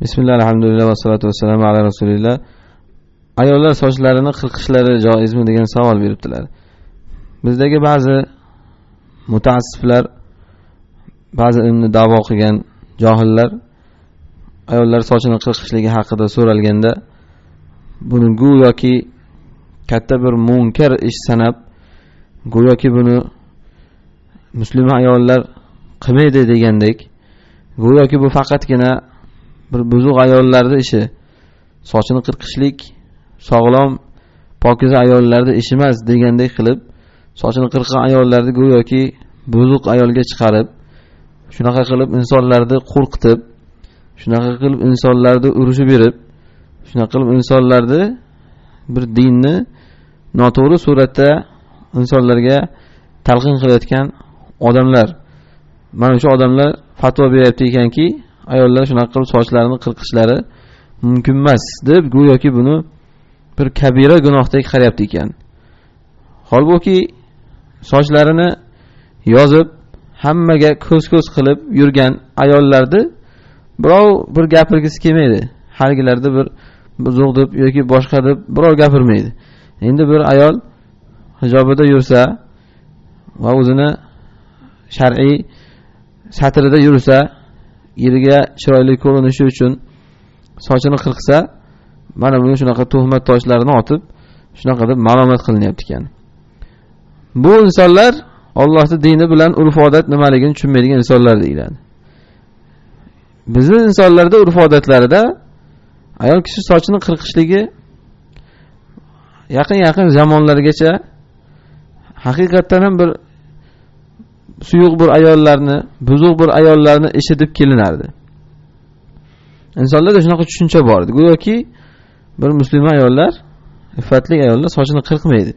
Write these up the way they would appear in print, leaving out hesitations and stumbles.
Bismillah, alhamdulillah va salatu vassalamu ala rasulillah. Ayollar sochlarini qirqishlari joizmi degan savol beribdilar. Bizdagi ba'zi mutaassiflar, ba'zi ilmni da'vo qilgan johillar ayollar sochini qirqishligi haqida so'ralganda buni go'yoki katta bir munkar ish sanab, go'yoki buni musulmon ayollar qilmaydi degandek, go'yoki bu faqatgina bir buzuq ayollarning ishi, sochini qirqishlik sog'lom, pokiza ayollarning ishi emas degandek qilib, sochini qirqqan ayollarni go'yoki buzuq ayolga chiqarib, shunaqa qilib insonlarni qo'rqitib, shunaqa qilib insonlarni urushib berib, shunaqa qilib insonlarni bir dinni noto'g'ri suratda insonlarga talqin qilayotgan odamlar. Mana shu odamlar fatvo beryapti ekanki, ayollar shunaqa qilib sochlarini qirqishlari mumkin emas deb, go'yoki buni bir kabira gunohdek qarayapti ekan. Holbuki sochlarini yozib hammaga ko'z-ko'z qilib yurgan ayollarni birov bir gapirgisi kelmaydi. Haligilarda bir buzuq deb yoki boshqa deb birov gapirmaydi. Endi bir ayol hijobida yursa va o'zini shar'iy satrida yursa, yeriga chiroyli ko'rinishi uchun sochini qirqsa, mana buni shunaqa tuhmat toshlarini otib, shunaqa deb ma'lumot qilinyapti ekan. Bu insonlar Allohning dini bilan urf-odat nimaligini tushunmaydigan insonlar deyiladi. Bizning insonlarda urf-odatlarida ayol kishi sochini qirqishligi yaqin zamonlargacha haqiqatan ham bir suyuq bir ayollarni, buzuq bir ayollarni ishi deb kelinardi. Insonlarda shunaqa tushuncha bor edi. Go'yoki bir musulmon ayollar, iffatli ayollar sochini qirqmaydi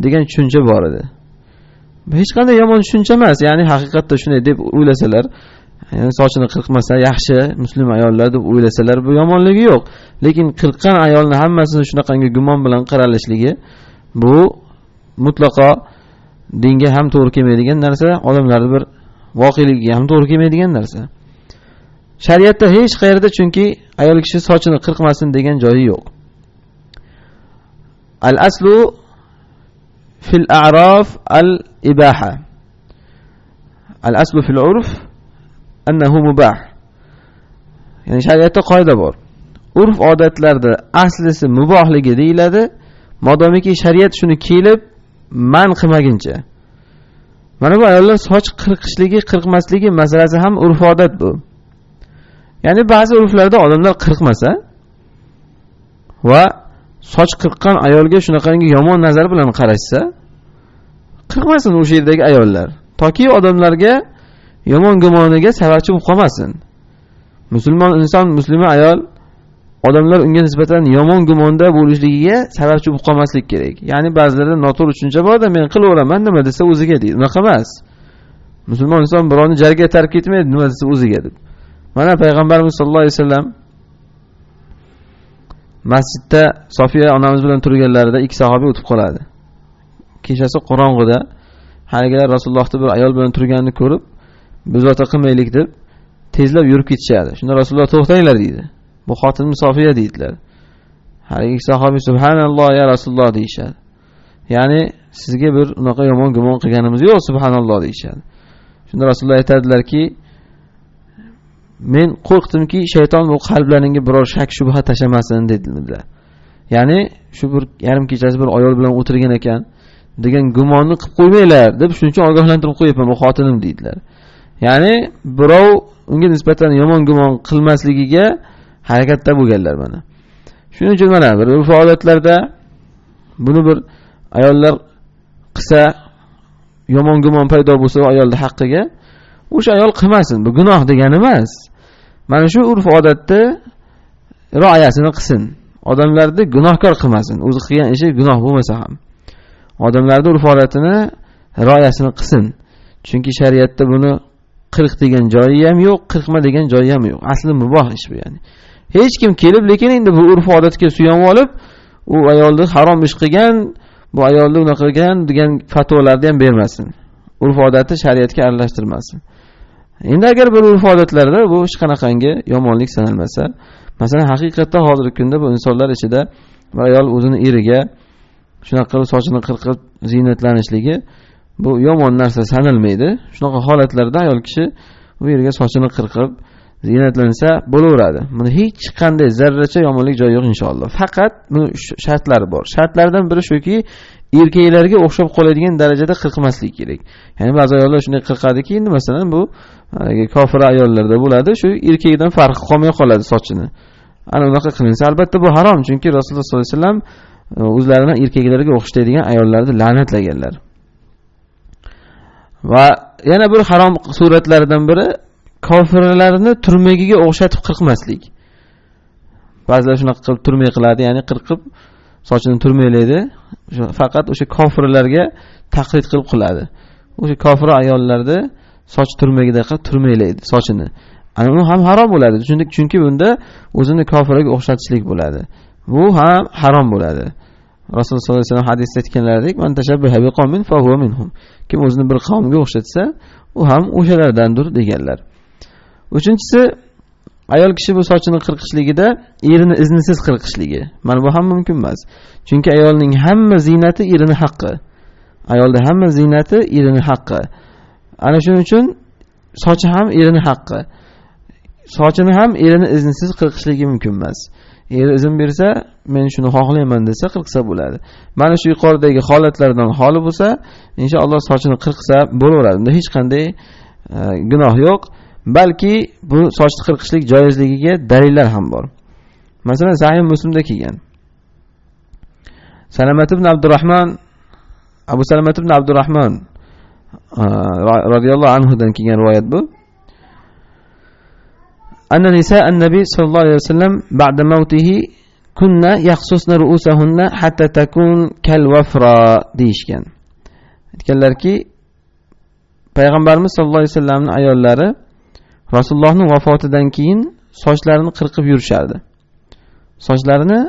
degan tushuncha bor edi. Bu hech qanday yomon tushuncha emas. Ya'ni haqiqatda shunday deb o'ylasalar, ya'ni sochini qirqmasa yaxshi musulmon ayollar deb o'ylasalar, bu yomonligi yo'q. Lekin qirqqan ayolni hammasini shunaqangi gumon bilan qaralishligi bu mutlaqo dinga ham to'g'ri kelmaydigan narsa, odamlarning bir voqeligiga ham to'g'ri kelmaydigan narsa. Shariatda hech qayerda chunki ayol kishi sochini qirqmasin degan joyi yo'q. Al-aslu fil a'raf al-ibaha. Al-aslu fil urf annahu mubah. Ya'ni shariatda qoida bor. Urf odatlarda aslisi mubohligi deyiladi, modomiki shariat shuni kelib man qilmaguncha. Mana bu ayollar soch qirqishligi, qirqmasligi masalasi ham urf-odat bu. Ya'ni ba'zi urflarda odamlar qirqmasa va soch qirqqan ayolga shunaqangi yomon nazar bilan qarashsa, qirqmasin o'sha yerdagi ayollar. Toki odamlarga yomon gumoniga sababchi bo'lib qolmasin. Musulmon inson, musulmon ayol odamlar unga nisbatan yomon gumonda bo'lishligiga sababchi bo'lib qolmaslik kerak. Ya'ni ba'zilarda noto'g'ri tushuncha borda, men qilaveraman, nima desa o'ziga deydi. Unaqa emas. Musulmon inson birovni jarga tark etmaydi, nima desa o'ziga deb. Mana payg'ambarimiz sollallohu alayhi vasallam masjidda Sofiya onamiz bilan turganlarida ikki sahobiy o'tib qoladi. Kechasi qorong'ida haligilar Rasulullohning bir ayol bilan turganini ko'rib, bezovta qilmaylik deb tezlab yurib ketishadi. Shunda Rasululloh to'xtanglar deydi. Bu xotin Sofiya deydilar. Haligi sahobiy subhanalloh ya Rasululloh deyishadi. Ya'ni sizga bir unaqa yomon gumon qilganimiz yo'q, subhanalloh deyishadi. Shunda Rasululloh aytadilarki, men qo'rqdimki shayton bu qalblaringga biror shak shubha tashamasin dedilar. Ya'ni shu bir yarim kechasi bir ayol bilan o'tirgan ekan degan gumonni qilib qo'ymanglar deb shuning uchun ogohlantirib qo'yibman, bu xotinim deydilar. Ya'ni birov unga nisbatan yomon gumon qilmasligiga harakatda bo'lganlar mana. Shuning uchun mana bir urf-odatlarda buni bir ayollar qilsa, yomon gumon paydo bo'lsa ayolning haqqiga, o'sha ayol qilmasin. Bu gunoh degani emas. Mana shu urf-odatda rioyasini qilsin. Odamlarni gunohkor qilmasin. O'zi qilgan ishi gunoh bo'lmasa ham. Odamlarning urf-odatini rioyasini qilsin. Chunki shariatda buni qirq degan joyi ham yo'q, qirqma degan joyi ham yo'q. Asli muboh ish bu yani. Hech kim kelib, lekin endi bu urf-odatga suyanib olib, u ayolni harom ish qilgan, bu ayolni unaqa qilgan degan fatvolarni ham bermasin. Urf-odatni shariatga aralashtirmasin. Endi agar bir urf-odatlarda bu hech qanaqangi yomonlik sanalmasa, Masalan, haqiqatda hozirgi kunda bu insonlar ichida bir ayol o'zini eriga shunaqa qilib sochini qirqib ziynatlanishligi bu yomon narsa sanalmaydi. Shunaqa holatlarda ayol kishi u yerga sochini qirqib ziynatlansa bo'laveradi. Bunda hech qanday zarracha yomonlik joyi yo'q inshaalloh. Faqat buni shartlari bor. Shartlardan biri shuki, erkaklarga o'xshab qoladigan darajada qirqmaslik kerak. Ya'ni ba'zi ayollar shunday qirqadiki, endi masalan bu kofir ayollarda bo'ladi, shu erkakdan farqi qolmay qoladi sochini. Ana unaqa qilinsa, albatta bu harom, chunki Rasululloh sollallohu alayhi vasallam o'zlarini erkaklarga o'xshaydigan ayollarni la'natlaganlar. Va yana bir harom suratlaridan biri kofirlarni turmagiga o'xshatib qirqmaslik. Ba'zilar shunaqa qilib turmay qiladi, ya'ni qirqib sochini turmaylaydi. Faqat o'sha kofirlarga taqlid qilib qiladi. O'sha kofir ayollarda soch turmagida turmaylaydi sochini. Ana u ham harom bo'ladi. Chunki bunda o'zini kofirga o'xshatishlik bo'ladi. Bu ham harom bo'ladi. Rasululloh sollallohu alayhi vasallam hadisda aytganlaridek, "Man tashabbaha biqawmin fa huwa minhum." Kim o'zini bir qavmga o'xshatsa, u ham o'shalardandir deganlar. Uchinchisi, ayol kishi bu sochini qirqishligida erini iznisiz qirqishligi. Mana bu ham mumkin emas. Chunki ayolning hamma ziynati erining haqqi. Ayolda hamma ziynati erining haqqi. Ana shuning uchun sochi ham erining haqqi. Sochini ham erining iznisiz qirqishligi mumkin emas. Eri izn bersa, men shuni xohlayman desa qirqsa bo'ladi. Mana shu yuqoridagi holatlardan xoli bo'lsa, inshaalloh sochini qirqsa bo'laveradi. Unda hech qanday gunoh yo'q. Balki bu sochni qirqishlik joizligiga dalillar ham bor. Masalan, Sahih Muslimda kelgan. Salamat ibn Abdurrahman, Abu Salamat ibn Abdurrahman radhiyallohu anhu dan kelgan rivoyat bu. Anna nisa an-nabiy sallallohu alayhi vasallam ba'da mavtihi kunna yaqsusna ru'usahunna hatta takun kal wafra deyishgan. Aytganlarki, payg'ambarimiz sallallohu alayhi vasallamning ayollari Rasulullohning vafotidan keyin sochlarini qirqib yurishardi. Sochlarini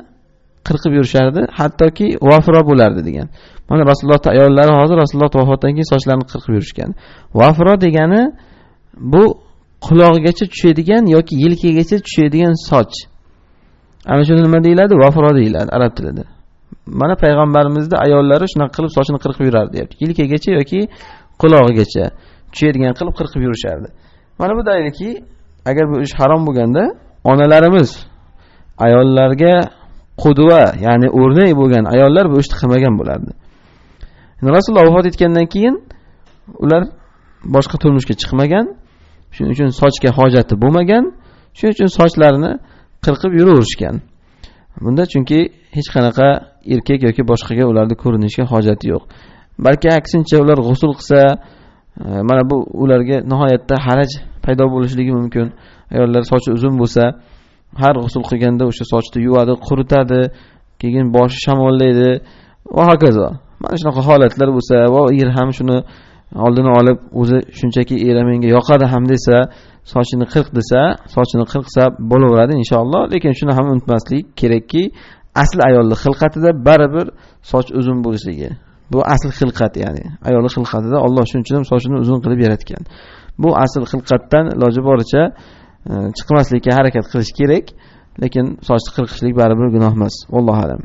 qirqib yurishardi, hattoki vafro bo'lardi degan. Mana Rasulullohning ayollari hozir Rasululloh vafotidan keyin sochlarini qirqib yurishgan. Vafro degani bu qulog'igacha tushadigan yoki yelkagacha tushadigan soch. Ana shuni nima deyiladi? Vafro deyiladi arab tilida. Mana payg'ambarimizning ayollari shunaqa qilib sochini qirqib yurardi, deyapti. Yelkagacha yoki qulog'igacha tushadigan qilib qirqib yurishardi. Mana bu dalilki, agar bu ish harom bo'lganda, onalarimiz ayollarga qudva, ya'ni o'rnak bo'lgan ayollar bu ishni qilmagan bo'lardi. Rasululloh vafot etgandan keyin ular boshqa turmushga chiqmagan, shuning uchun sochga hojati bo'lmagan, shuning uchun sochlarini qirqib yuraverishgan. Bunda chunki hech qanaqa erkak yoki boshqaga ularni ko'rinishga hojati yo'q. Balki aksincha ular g'usl qilsa, mana bu ularga nihoyatda haraj paydo bo'lishligi mumkin. Ayollar sochi uzun bo'lsa, har g'usl qilganda o'sha sochni yuvadi, quritadi, keyin boshi shamollaydi va hokazo. Mana shunaqa holatlar bo'lsa, va er ham shuni oldini olib, o'zi shunchaki era menga yoqadi ham desa, sochini qirq desa, sochini qirqsa bo'laveradi inshaalloh. Lekin shuni ham unutmaslik kerakki, asl ayolning xilqatida baribir soch uzun bo'lishligi. Bu asl xilqat, ya'ni ayolning xilqatida Alloh shuning uchun sochini uzun qilib yaratgan. Bu asl xilqatdan iloji boricha chiqmaslikka harakat qilish kerak, lekin sochni qirqishlik baribir gunoh emas. Alloh alam.